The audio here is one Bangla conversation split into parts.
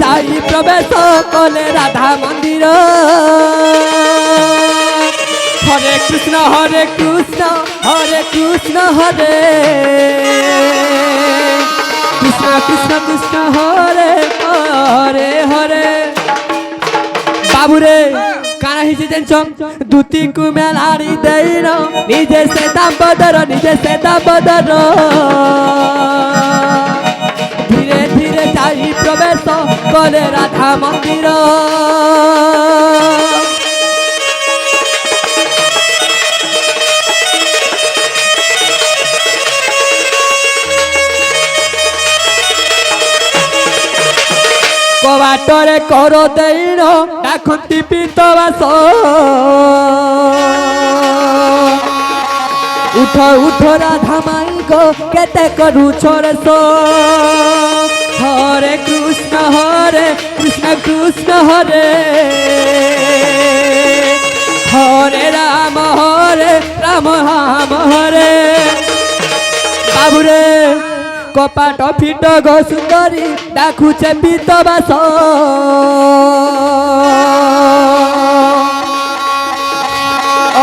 যাই প্রবেশ কলে রাধা মন্দির হরে কৃষ্ণ হরে কৃষ্ণ হরে কৃষ্ণ হরে কৃষ্ণ কৃষ্ণ কৃষ্ণ হরে হরে হরে বাবুরে কানা হিসি জানছ দুতি কু মেলারি দেইন নিজে সে দাম্পদর ধীরে ধীরে যাই প্রবেশ কলে রাধা মন্দির কবাটরে কর দেইন ডাকন্তি পিতবাস উঠ উঠ রাধা মাই গো কেতে করুছ রেস হরে কৃষ্ণ কৃষ্ণ হরে হরে রাম রাম হরে বাবুরে কপাট ফিট গো সুন্দরী ডাকুছে পিতবাস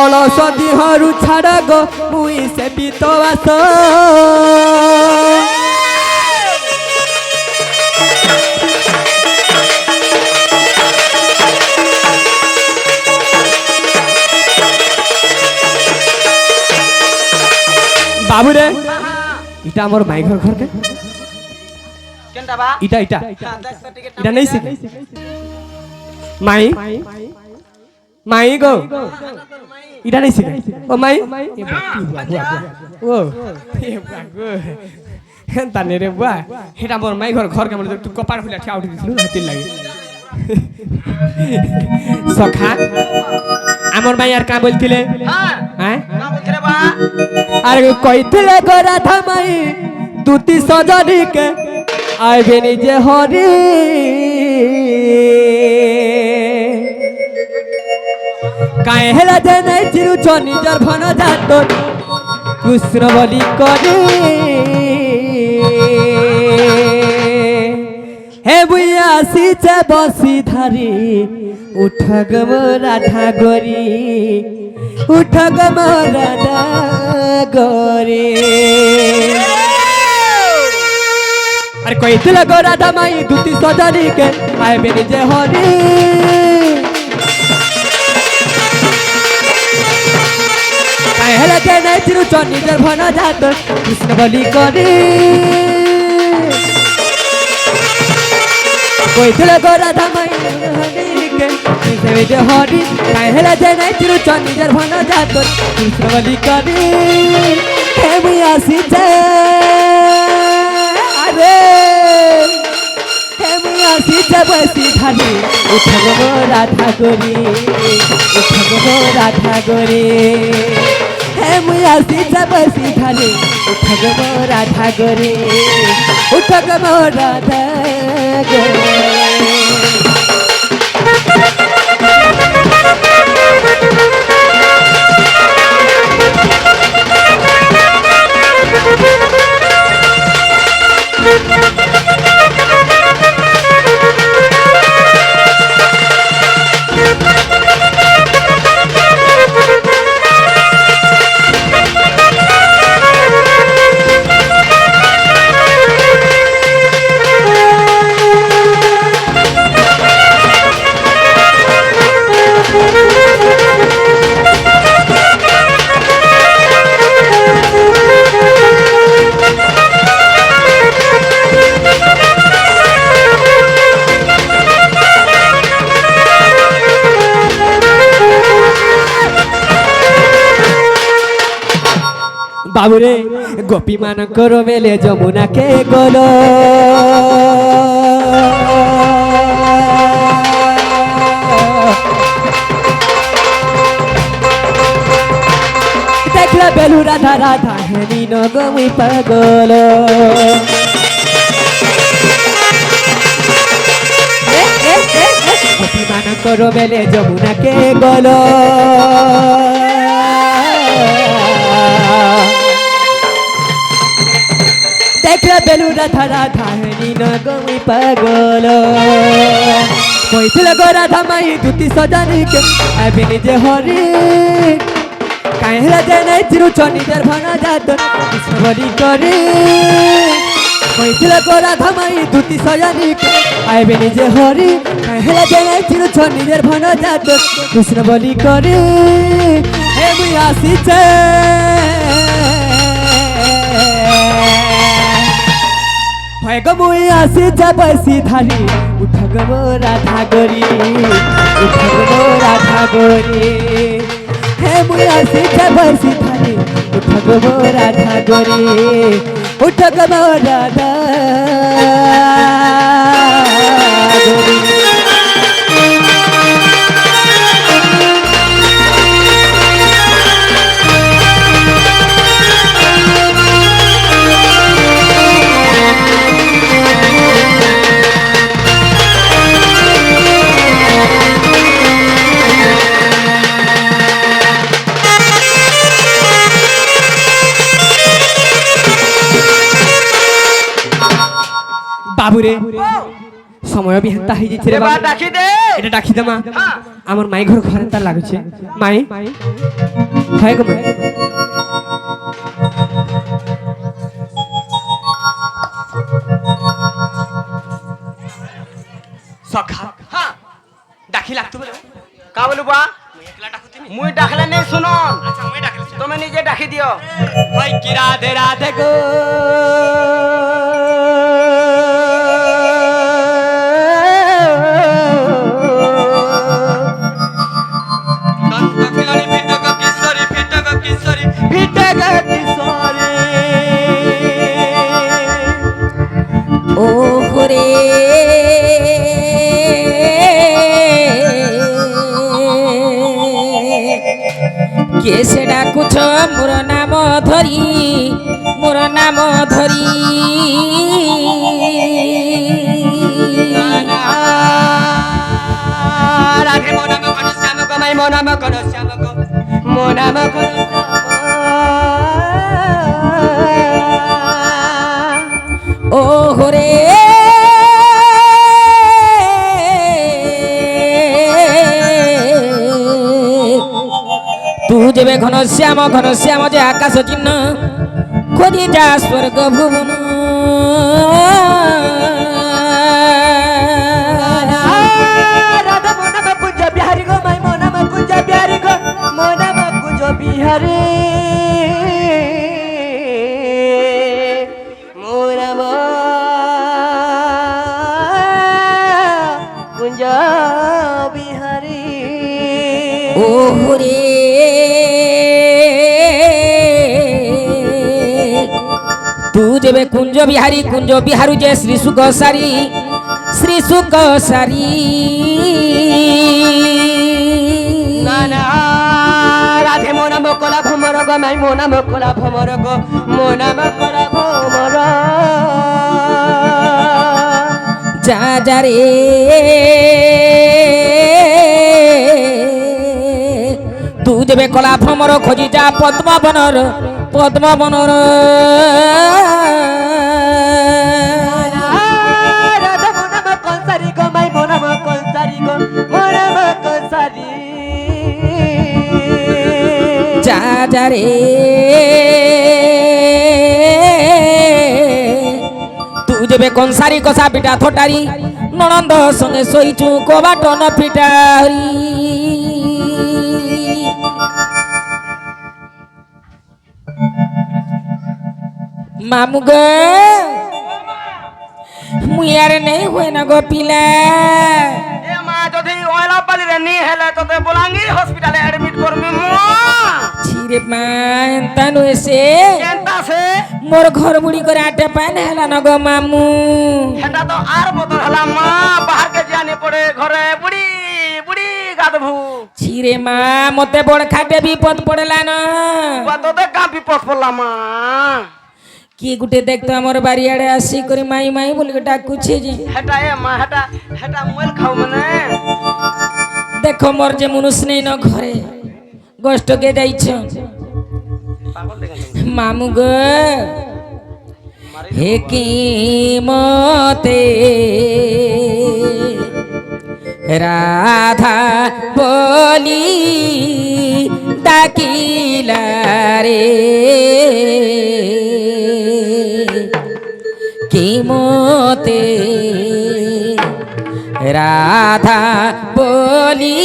অলস দিহরু ছাড় গো মুই সে পিতবাস বাবুরে ইটা আমার মাই ঘর ঘর কেনটা বা ইটা ইটা ইটা নাই শিখ মাই মাই গো ইটা নাই শিখ ও মাই ও তানে রে বুয়া এটা আমার মাই ঘর ঘর কেমন একটু কপার হইলা ঠা উঠি দিছিল হাতির লাগে সখা আমার মাই আর কা বলতিলে হ্যাঁ কা বলতিলে বা আর কইতিলে গো রাধা মাই দুতি সজনী কে আইবে নিজে হরি কায়ে হেলা যে নাই চিরুছ নিজর ভন জাত কৃষ্ণ বলি করে হে বুইয়া আসিছে বসি ধারি উঠ গম রাধা গরি উঠ গম রাধা গরি আর কইছিল গো রাধা মাই দুতি সজনী কে আইবে নিজে হরি কায়ে হেলা যে নাই চিরুছ নিজর ভন জাত কৃষ্ণ বলি করে কইছিল গো রাধা মাই নিজে হরি কায়ে হেলা যে নাই চিরুছ নিজর ভন জাত কৃষ্ণ বলি করে হে মুই আসিছে আরে হে মুই আসিছে বসি ধারি উঠ গো রাধা গরি উঠ গো রাধা গরি হে মুই আসিছে বসি ধারি উঠ গো রাধা গরি উঠ গো রাধা গরি বাবুরে গোপী মানকর মেলে যমুনাকে গল দেখলা বেলু রাধা রাধা হেনি নগমি পাগল গোপী মানকর মেলে যমুনাকে গল দেখলা বেলু রাধা রাধা হেনি ন গমি পাগল কইছিল গো রাধা মাই দুতি সজানিকে আবে নিজে হরি কাহে হেলা যে নাই চিরুছ নিজের ভাঙা জাত কৃষ্ণ বলি করে কইছিল গো রাধা মাই দুতি সজানিকে আবে নিজে হরি কাহে হেলা যে নাই চিরুছ নিজের ভাঙা জাত কৃষ্ণ বলি করে হে মুই আসিছে হয় গো মুই আসিছে বসি ধারি উঠ গো রাধা গরি উঠ গো রাধা গরি হে মুই আসিছে বসি ধারি উঠ গো রাধা গরি উঠ গো রাধা গরি বাবুরে সময় বি হেন্তা হয়ে যাচ্ছে রে বাবা ডাকি দে এটা ডাকি দে মা আমার মাই ঘর ঘরে তার লাগুছে মাই হয় গো মাই সখা হ্যাঁ ডাকি লাগতো বলে কা বলু বা একলা ডাকু তুমি মুই ডাকলে নেই শুনো আচ্ছা মই ডাকি তুমি নিজে ডাকি দিও ভাই কি রাধে রাধে গো কেসে ডাকুছ মোর নাম ধরি মোর নাম ধরি রাধে মো নাম কোন শ্যাম গো মাই মো নাম কোন শ্যাম গো মো নাম কোন ও হরে তু যেবে ঘন শ্যাম যে আকাশ চিহ্ন খোঁজি যা স্বর্গ ভুবন রাধা মো নাম কুঞ্জ বিহারি গো মাই মো নাম কুঞ্জ বিহারি গো মো নাম কুঞ্জ বিহারি মো নাম কুঞ্জ বিহারি ও হরে তু যেবে কুঞ্জ বিহারু যে শ্রী সুখ সারি নানা রাধে মো নাম কলা ভমর গো মাই মো নাম কলা ভমর গো মো নাম কলা ভমর যা যা রে তু যেবে কলা ভ্রমর খোঁজি যা পদ্মবনর রাধা মো নাম কলসারি গো মাই মো নাম কলসারি গো মো নাম কলসারি যা যা রে তু যেবে কনসারি কষা পিঠা থটারি ননন্দ সঙ্গে শইছু কবাট ন পিঠা হরি মামু গ মুই আর নেই হই না গো পিলা এ মা যদি ওয়লা পালি রে নি হেলে তোতে বলাঙ্গীর হসপিটালে এডমিট করমি মো ছিরে মা এন্তা নইছে কেনতা সে মোর ঘর বুড়ি করে আটে পান হেলা ন গো মামু সেটা তো আর বদল হলা মা বাহার কে জানি পড়ে ঘরে বুড়ি বুড়ি গাদভু ছিরে মা মতে বড় খাটে বিপদ পড়লা না তোতে কা বিপদ পড়লা মা কি গুটে দেখতো আমার বাড়িয়াড়ে আসি করে মাই মাই বলি ডাকুছে যে হেটা এ মা হেটা হেটা মোল খাও মানে দেখো মোর যে মনুষ নেই ন ঘরে গোষ্ঠকে যাইছ পাগল দেখেন মামু গো হে কি মতে রাধা বলি ডাকিলা রে কি মতে রাধা বলি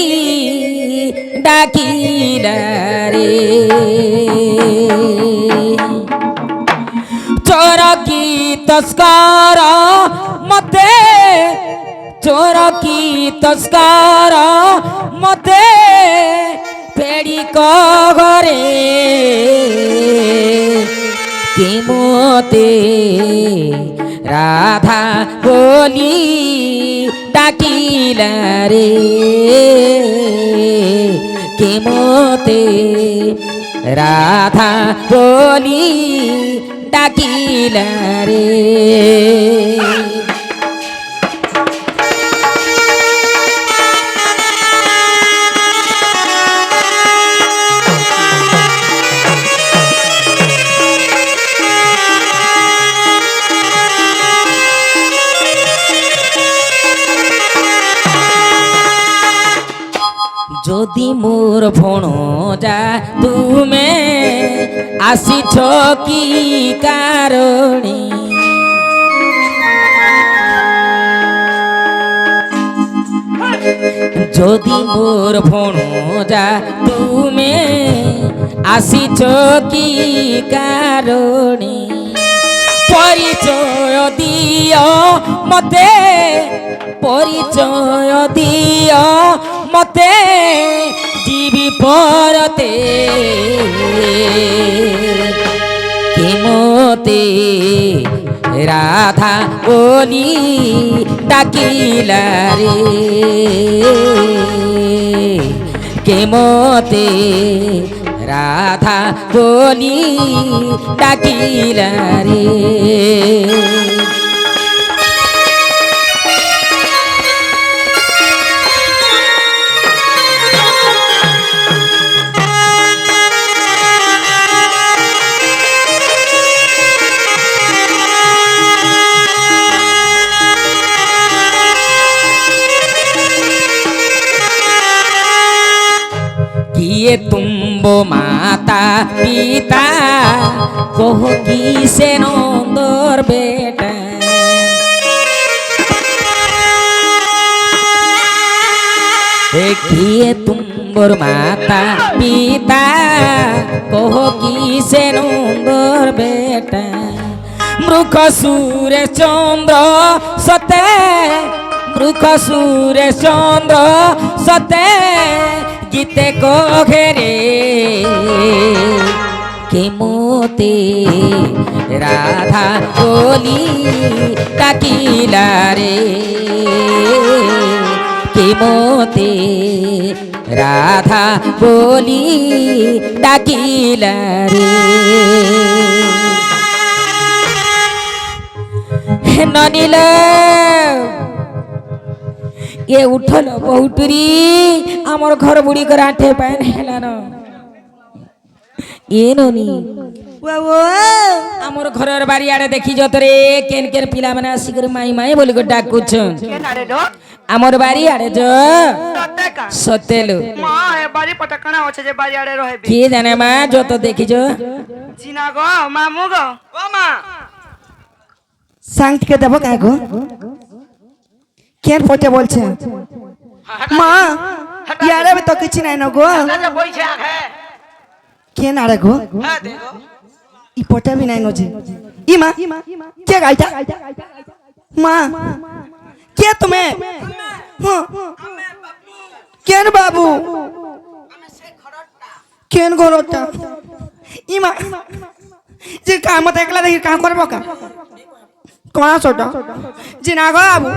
ডাকিলা রে চোর কি তস্কর মতে চোর কি তস্কর মতে পেড়ি ঘরে কি মতে রাধা বলি ডাকিলা রে কি মতে রাধা বলি ডাকিলা রে যদি মোর ভণজা তুমে আসিছ কি কারণে যদি মোর ভণজা তুমে আসিছ কি কারণে পরিচয় দিও মতে পরিচয় দিও মতে জীবি পরতে কি মতে রাধা বলি ডাকিলা রে কে মতে রাধা বলি ডাকিলা রে किए तुम्बो माता पिता कहो कि से नंदर बेटा किए तुम्बोर माता पिता कहो कि से नंदर बेटा मृख सूर्य चंद्र सते मृख सूर्य चंद्र सते गीते को घेरे के मोते राधा बोली डाकिला रे के मोते राधा बोली डाकिला रे ननील ये उठल बहुटुरी आमर घर बुड़ी कर आठे पैन हेलान ये ननी आमर घर बारी आड़े देखी जो तोरे केन केन पिला माने आसी कर माई माई बोली को डाकुछ केन आड़े दो आमर बारी आड़े जो सत्ते का सतेलो मां ए बारी पटकना होछे जे बारी आड़े रहे की जाने मां जो तो देखी जो चिना गो मामू गो ओ मां सांग के देबो काय गो কেন পটে বলছে মা ইয়ারে তো কিছু নাই না গো দাদা বইছে আগে কেন আরে গো হ্যাঁ দেখো ই পটে বি নাই নজি ই মা কে গাইতা মা কে তুমি কেন বাবু কেন ঘরটা ই মা যে কামতে একলা দেখি কাম করবো কা कौन छोटा जी ना गो बाबू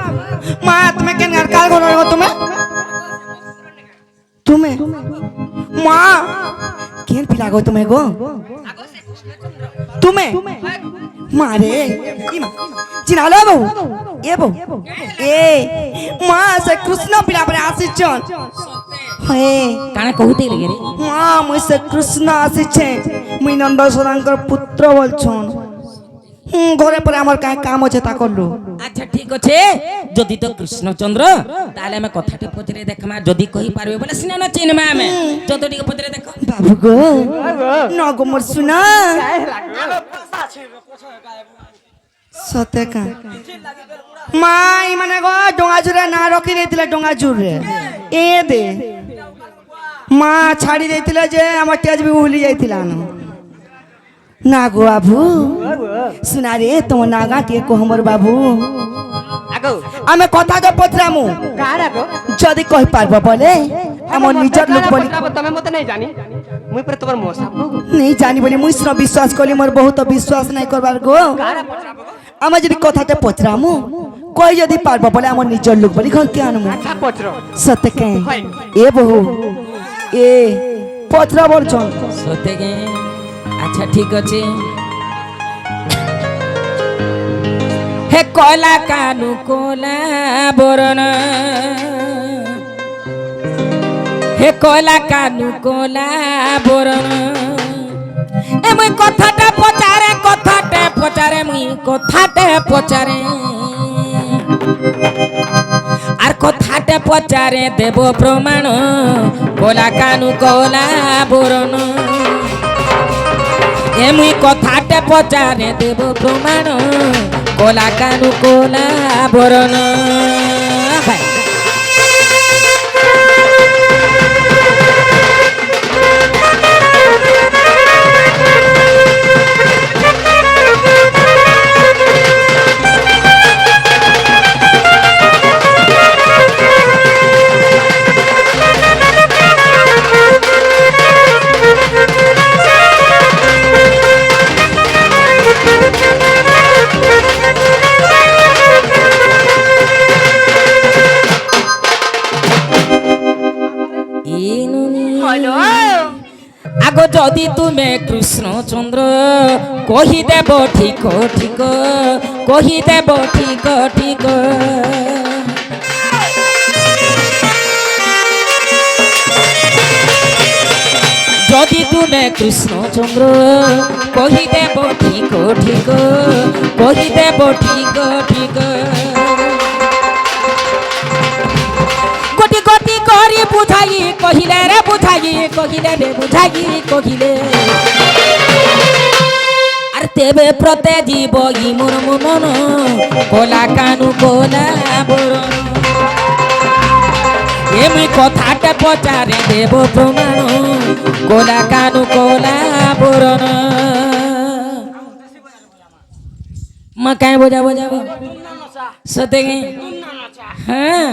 माँ तुम्हें क्या घर काल करो हो तुम्हें तुम्हें माँ क्या पिला गो तुम्हें गो तुम्हें मारे जी ना लो बाबू ये बाबू ए माँ से कृष्ण पिला पर आसी चल हे काने कहते लगे रे माँ मुझसे कृष्ण आसी छे मुई नंद सोदांकर पुत्र बोल छोन ঘরে পরে আমার কাজ কাম আছে তা করলো। আচ্ছা ঠিক আছে, যদি তো কৃষ্ণচন্দ্র তাহলে আমি কথাটি পচরে দেখমা, যদি কহি পারবে বলে সিনা না চিনমা আমি যতটিকে পচরে দেখো। বাবু গো নগো মোর শুনা সতে কা মাই মানে গো ডোঙা জুরে না রখি ଦେଇଥିଲେ ডোঙা জুরে এ দে মা ছাড়ি ଦେଇଥିଲେ যে আমার তেজ বি উলি যাইଥିଲା না গো বাবু শুনা রে তোম নাগা কে কো हमर বাবু আগো আমি কথা তো পচরামু কার আগো যদি কই পারবো বলে আমার নিজর লোক বলি তুমি মতে নাই জানি মুই পরে তোমার মোসা नहीं जानी बोली मुझ से विश्वास करी मोर बहुत विश्वास नहीं करबार गो आमा जदी कथाटे पचरामु कोई जदी पारबो बोले आम निजर लोक बोली घर के आनमु আচ্ছা পচর सत्य के ए बहु ए पचरा बोलछन সতে গে আচ্ছা ঠিক আছে। হে কলা কানু কোলা বরণ, হে কলা কানু কোলা বরণ, এ মুই কথাটা পচারে মুই কথাটা পচারে আর কথাটা পচারে দেব প্রমাণ, কোলা কানু কোলা বরণ, এ মুই কথাটা পচারে দেব প্রমাণ, কোলা কানু কোলা বরণ। আগো যদি তুমি কৃষ্ণচন্দ্র কহি দেব ঠিক ঠিক, কহি দেব ঠিক ঠিক, যদি তুমি কৃষ্ণচন্দ্র কহি দেব ঠিক ঠিক, কহি দেব ঠিক ঠিক, গতি গতি করি বুঝাই কহিলে রে বুঝাই কহিলে রে বুঝাই কহিলে, আর তেবে প্রতে জীব ই মোর মন, কোলা কানু কোলা বরণ, এমনি কথাটা পচারে দেব প্রমাণ, কোলা কানু কোলা বরণ। মা কায় বোঝাবো যাবো সতে হ্যাঁ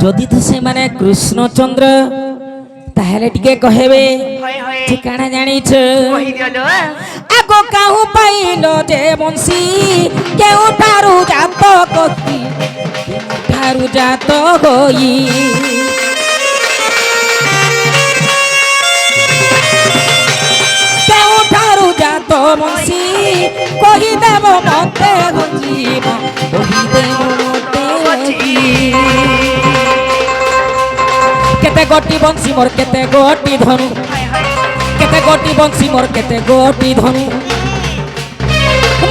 যদি তো ସେମାନେ কৃষ্ণচন্দ্র তাহলে ଟିକେ কহেবে ঠিকানা জানিছ আগ কাহু পাইল যে বংশী কেউঠারু জাত কহি কেউঠারু জাত হই কেউঠারু জাত বংশী কহিদেব মতে গঞ্জীব কহিদেব মতে কেতে গোটি বংশী মোর কেতে গোটি ধনু, কেতে গোটি বংশী মোর কেতে গোটি ধনু,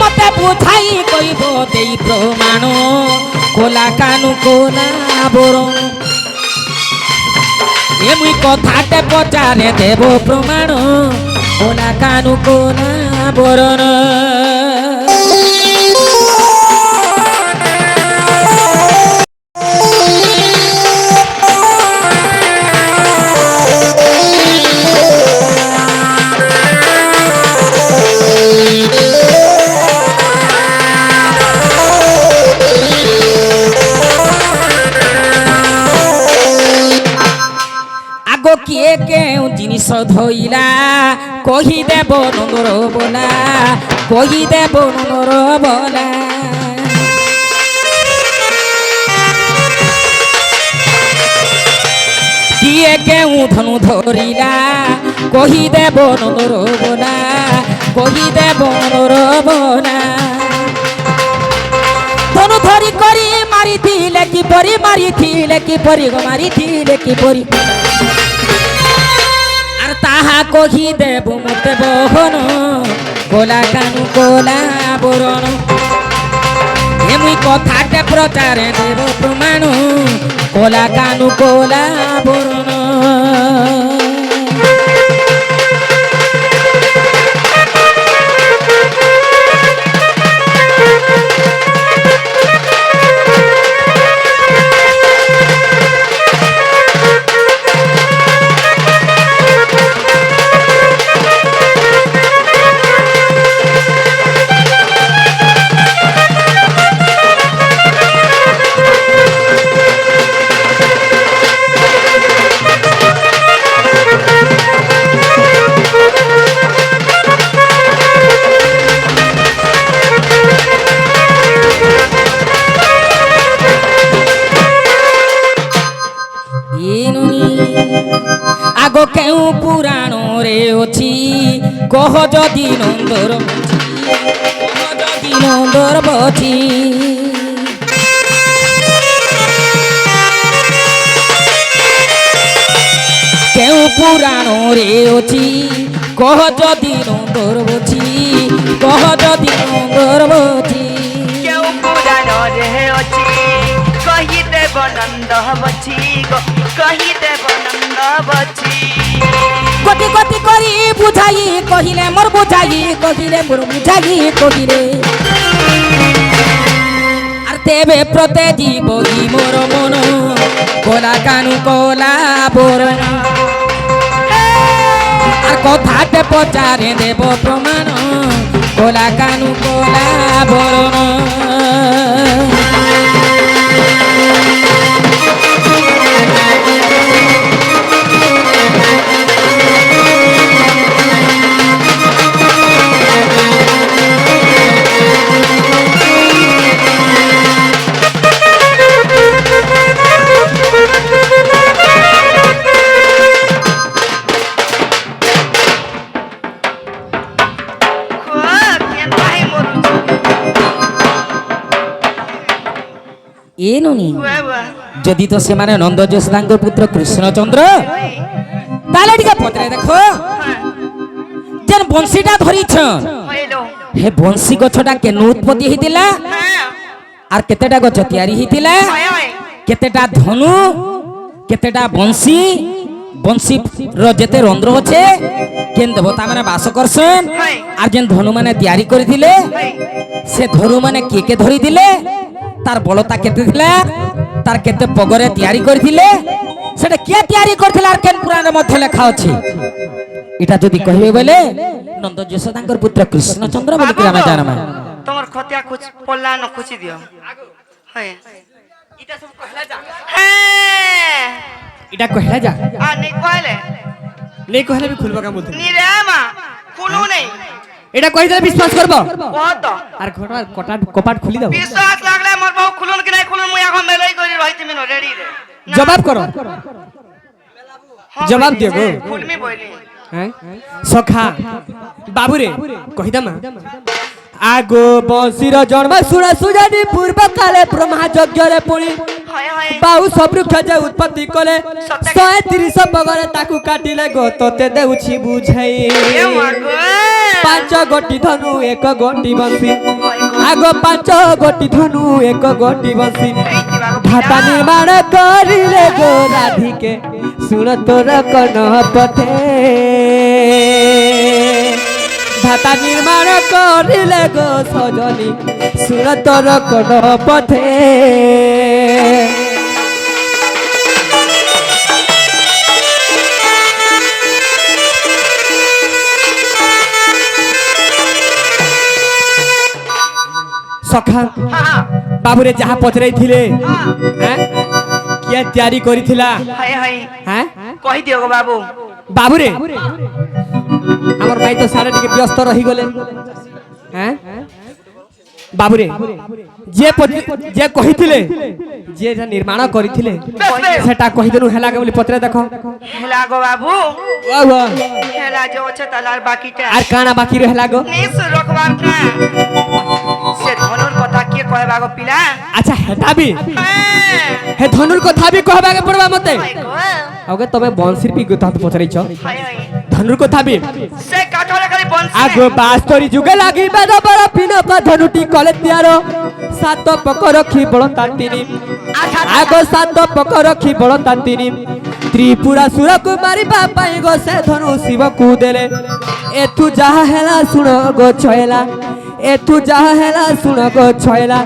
মতে বুঝাই কইব দেই প্রমাণ, কোলা কানু কোলা বরণ, এমনি কথাতে পচারে দেব প্রমাণ, কোলা কানু কোলা বরণ। আগ কিয়ে কেউ জিনিস ধইলা কহিদেব নন্দর বলা কহিদেব নন্দর বলা কিয়ে কেউ ধনু ধরিলা কহিদেব নন্দর বলা কহিদেব নন্দর বলা ধনু ধরি করি মারিছিলে কি পরি গো মারিছিলে কি পরি আর তাহা কহি দেব মতে বহন কোলা কানু কোলা বরণ এমনি কথাতে প্রচারে দেব প্রমাণ কোলা কানু কোলা বরণ আগ কেউ পুরাণ রে অছি কহ যদি নন্দর বছি কেউ পুরাণ রে অছি কহ যদি নন্দর বছি কহ যদি নন্দর বছি কেউ পুরাণ রে অছি কহি দেব নন্দ বছি গো কহি দেব নন্দ বছি গতি গতি করি বুঝাই কহিলে মোর বুঝাই কহিলে মোর বুঝাই কহিলে আর দেবে প্রতে জীবই মোর মন কোলা কানু কোলা বরণ আর কথাতে পচারে দেব প্রমাণ কোলা কানু কোলা বরণ এ ননি যদি তো সেমানে নন্দ যশোদাঙ্গ পুত্র কৃষ্ণচন্দ্র তাহলে টিকে পত্রে দেখো যেন বংশীটা ধরিছ হে বংশী গছটা কেন উৎপত্তি হইতিলা আর কেতেটা গছ তৈরি হইতিলা কেতেটা ধনু কেতেটা বংশী বংশী র যেতে রন্ধ্র আছে কেন দেবতা মানে বাস করছেন আর যেন ধনু মানে তৈরি করিলে সে ধনু মানে কে কে ধরি দিলে তার বলতা কেতে ଥିଲା তার কেতে পগরে তৈরি করিলে সেটা কে তৈরি করিছিল আর কেন পুরাণের মধ্যে লেখা আছে এটা যদি কহিবে বলে নন্দ যশোদাঙ্কর পুত্র কৃষ্ণচন্দ্র বলি কি আমি জানামা তোমার খতিয়া খুচ পল্লা ন খুচি দিও হয় এটা সব কহলা যা হ্যাঁ এটা কহিলা যা আ নেই কইলে নেই কহিলে বি খুলবা কাম বলতে নি রে মা খুলু নেই এটা কই দিলে বিশ্বাস করব কত আর কপাট খুলি দাও বিশ্বাস লাগলে মোর বউ খুলুন কি নাই খুলুন মুই এখন মেলাই করি রহিতি মিনো রেডি রে জবাব করো জবাব দিও গো খুলমি বইলি হ্যাঁ সখা বাবুরে কহিদামা আগো বংশীর জন্ম শুনে সুজানি পূর্ব কালে ব্রহ্মা যজ্ঞরে পুଣି হয় হয় বাউ সবৃক্ষ যে উৎপত্তি কলে 130 পগরে তাকু কাটিলে গো তোতে দেউছি বুঝাই এ মা গো 5 গোটি ধনু 1 গোটি বংশী আগো 5 গোটি ধনু 1 গোটি বংশী ভাতা নির্মাণ করিলে গো রাধিকে শুণ তোর কন পথে ভাতা নির্মাণ করিলে গো সজনী শুণ তোর কন পথে সখা বাবুরে যাহা পচরাইଥିଲେ হ্যাঁ কিয়া তৈরি করিছিলা হায় হায় হ্যাঁ कहि दियो गो बाबू बाबूरे हमर भाई तो सारे टिके व्यस्त रही गले हैं बाबूरे जे कहिथिले जे निर्माण करिथिले सेटा कहि देनु हेला के बोली पत्रे देखो हेला गो बाबू वाह वाह हेला जो আছে তালার বাকিটা আর কানা বাকি রহেলা গো নিস রকবার না সে ধনুর কথা কি কইবা গো পিলা अच्छा हेटा भी হ্যাঁ हे धनुर कथा भी कहबा के पड़बा मते হাই গো ओके तबे बंशीर पी कथा पचरै छ হাই হাই धनुर कथा भी সে কাঠলে খালি বনছি आगो बास्तरी जुगे लागी बेद बर पिनो का धनुटी कले त्यारो सात पक रखी बळता तिनी आगो सात पक रखी बळता तिनी त्रिपुरा सुर कुमारी बापाई गो से धनु शिव को देले एथु जहा हेला सुन गो छयला एथु जहा हेला सुन गो छयला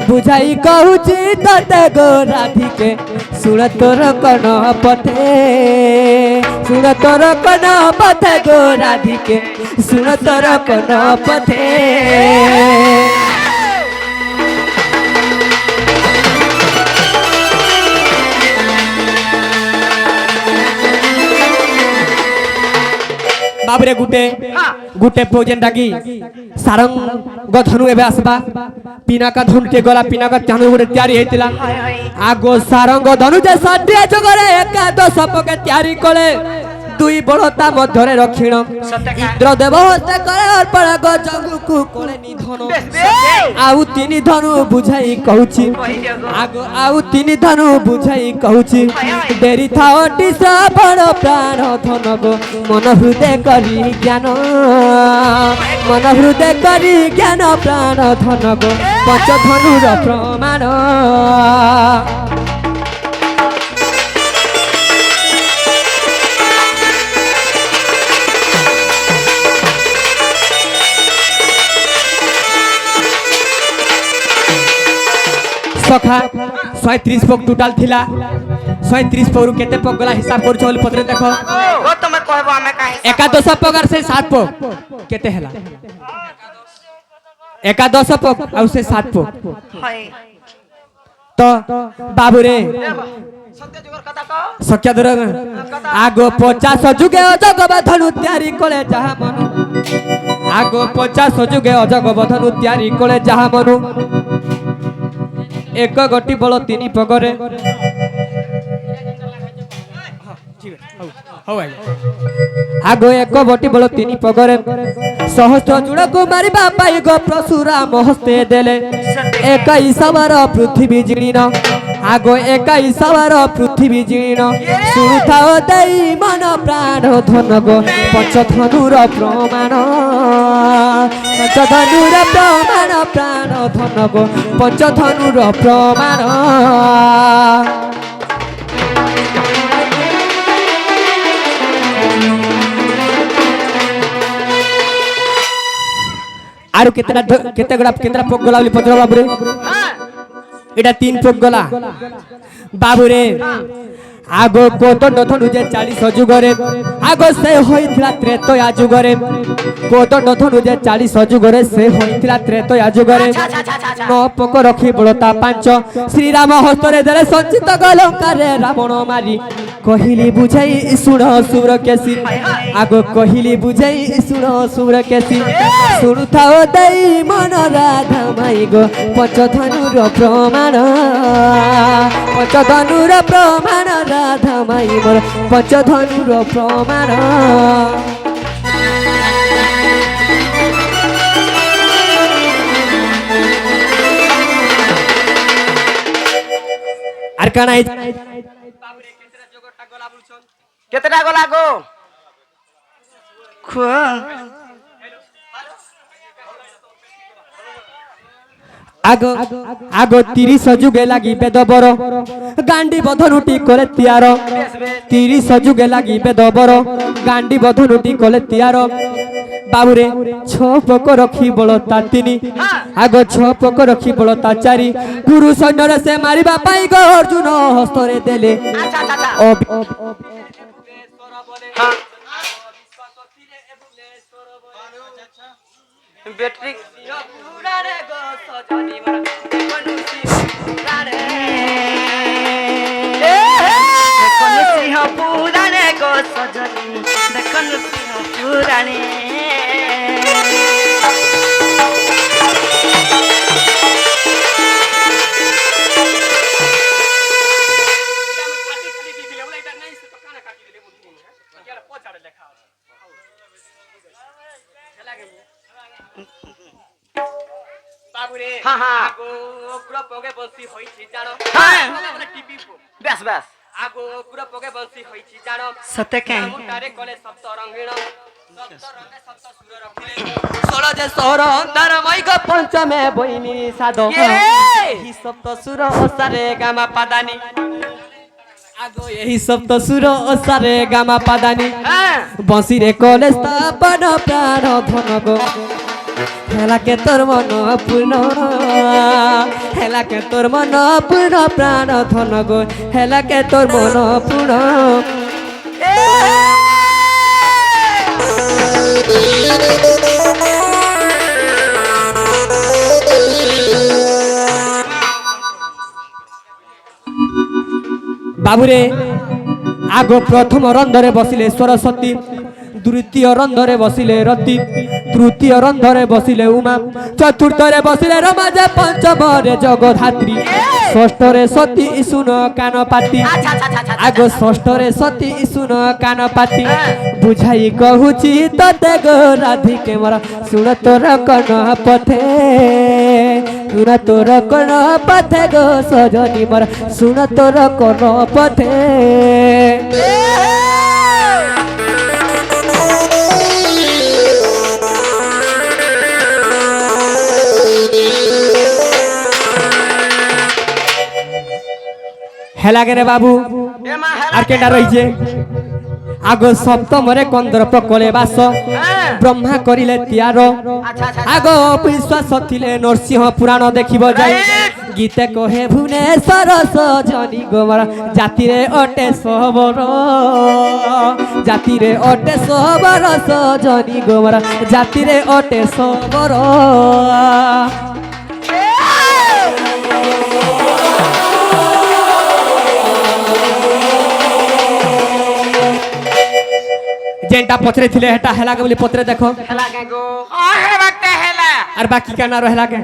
बुझाई कहूची तते गो राधिके सुन तोर कन पथे सुन तोर कन पथे गो राधिके सुन तोर कन पथे बाबरे गुटे गुटे भोजन डाकी सारंग धनु एबे आसबा पिना का धनु के गला पिना का धनु गुटे तयारी हेतिला आगो सारंग धनु जे साटिया जगरे एकादश पके तयारी कले दुई बड़ता मध्यरे रखिण इंद्र देव हस्ते करे अर्पण गो जंगु को कोले निधन आउ तिनी धनु बुझाई कहूची आगो आउ तिनी धनु बुझाई कहूची देरी थाओटी श्रावण प्राण धन गो मन हृदय करी ज्ञान मन हृदय करी ज्ञान प्राण धन गो पंच धनुर प्रमाण सखा 130 पक टोटल थिला 130 पकरु केते पक गला हिसाब कर चल पत्रे देखो गो तुम कहबो हमें काहे एकादश पक से 7 पक केते हला एकादश पक आ से 7 पक हाय तो बाबूरे सत्य जुगर कथा को सख्या दर आगो 50 जुगे अजगब धनु तयारी कले जहा मनु आगो 50 जुगे अजगब धनु तयारी कले जहा मनु एक गटी बल तीन पगरे आगो एक बटी बल तीन पगरे सहस्र जुड़ को मारी बापाई गो परशुराम हस्ते देले एक ईसावर पृथ्वी जीर्ण आगो एक ईसावर पृथ्वी जीर्ण सुनुथाओ देई मन प्राण धन गो पंचधनुर प्रमाण पंचधनुर प्रमाण प्राण धन गो पंचधनुर प्रमाण आरो केतना केते गडा केंद्रा पोक गला बोली पत्र बाबू रे एटा 3 पोक गला बाबू रे आगो कोदंड धनु जे 40 जुगरे आगो से होइथिला त्रेतया जुगरे कोदंड धनु जे 40 जुगरे से होइथिला त्रेतया जुगरे न पक रखी बळता 5 श्री राम हस्तरे देले संचित गलंकारे रावण मारी कहिली बुझाई सुण सुर केसी आगो कहिली बुझाई सुण सुर केसी सुनुथाओ देई मन राधा माई गो पंचधनुर प्रमाण पंचधनुर प्रमाण राधा माई मोर पंचधनुर प्रमाण आर काना केतरा गला गो खो आगो आगो 30 जुगे लागी बेदबर गांडी बधनुटी कोले तियार 30 जुगे लागी बेदबर गांडी बधनुटी कोले तियार बाबूरे 6 पक रखी बळता 3 आगो 6 पक रखी बळता 4 गुरु सैन्य से मारिबा पाई गो अर्जुन हस्तरे देले बैटरी ସଜନି ଦେଖନୁ ପୁରାଣୀ বাবুরে হ্যাঁ, হ্যাঁ। আগো পুরো পগে বসি হইছি জানো হ্যাঁ। টিভি ব্যাস ব্যাস আগো পুরো পগে বসি হইছি জানো সতে কাই মুটারে কলে সপ্ত রঙিণ সপ্ত রঙে সপ্ত সুর রখিলে ষোলো যে সৌর তার মৈক পঞ্চমে বইনি সাধ হি সপ্ত সুর ওসারে গামা পাদানি আগো ଏହି ସପ୍ତ ସୁର ଓସାରେ ଗାମା ପାଦାନୀ হ্যাঁ ବଂଶୀରେ କଲେ ସ୍ଥାପନ ପ୍ରାଣ ଧନ ଗো ହେଲା କେ ତୋର ମନ ପୂର୍ଣ୍ଣ ହେଲା କେ ତୋର ମନ ପୂର୍ଣ୍ଣ ପ୍ରାଣ ଧନ ଗো ହେଲା କେ ତୋର ମନ ପୂର୍ଣ୍ଣ ବାବୁରେ ଆଗ ପ୍ରଥମ ରନ୍ଧରେ ବସିଲେ ସରସ୍ୱତୀ ଦ୍ୱିତୀୟ ରନ୍ଧରେ ବସିଲେ ରତି ତୃତୀୟ ରନ୍ଧରେ ବସିଲେ ଉମା ଚତୁର୍ଥରେ ବସିଲେ ରମାଜା ପଞ୍ଚମରେ ଜଗଧାତ୍ରୀ ଷଷ୍ଠରେ ସତୀ ଇସୁନ କାନପାତି ଆଗ ଷଷ୍ଠରେ ସତୀ ଇସୁନ କାନପାତି ବୁଝାଇ କହୁଛି ତତେ ଗୋ ରାଧିକେ ମୋର ଶୁଣ ତୋର କଣ ପଥେ ଶୁଣ ତୋର କଣ ପଥେ ଗୋ ସଜନୀ ମୋର ଶୁଣ ତୋର କଣ ପଥେ হেলাগে রে বাবু আর কেটা রয়েছে আগ সপ্তমরে কন্দর্প কলে বাস ব্রহ্মা করিলে তিয়ার আগ বিশ্বাস থিলে নরসিংহ পুরাণ দেখিব যাই গীতে কহে ভুবনেশ্বর সজনী গোমর জাতিরে অটে সবর জাতিরে অটে সবর সজনী গোমর জাতিরে অটে সবর जेनटा पथरे थिले हेटा हेला के बोली पथरे देखो হেলা কে গো হেলা और बाकी का ना रहेला के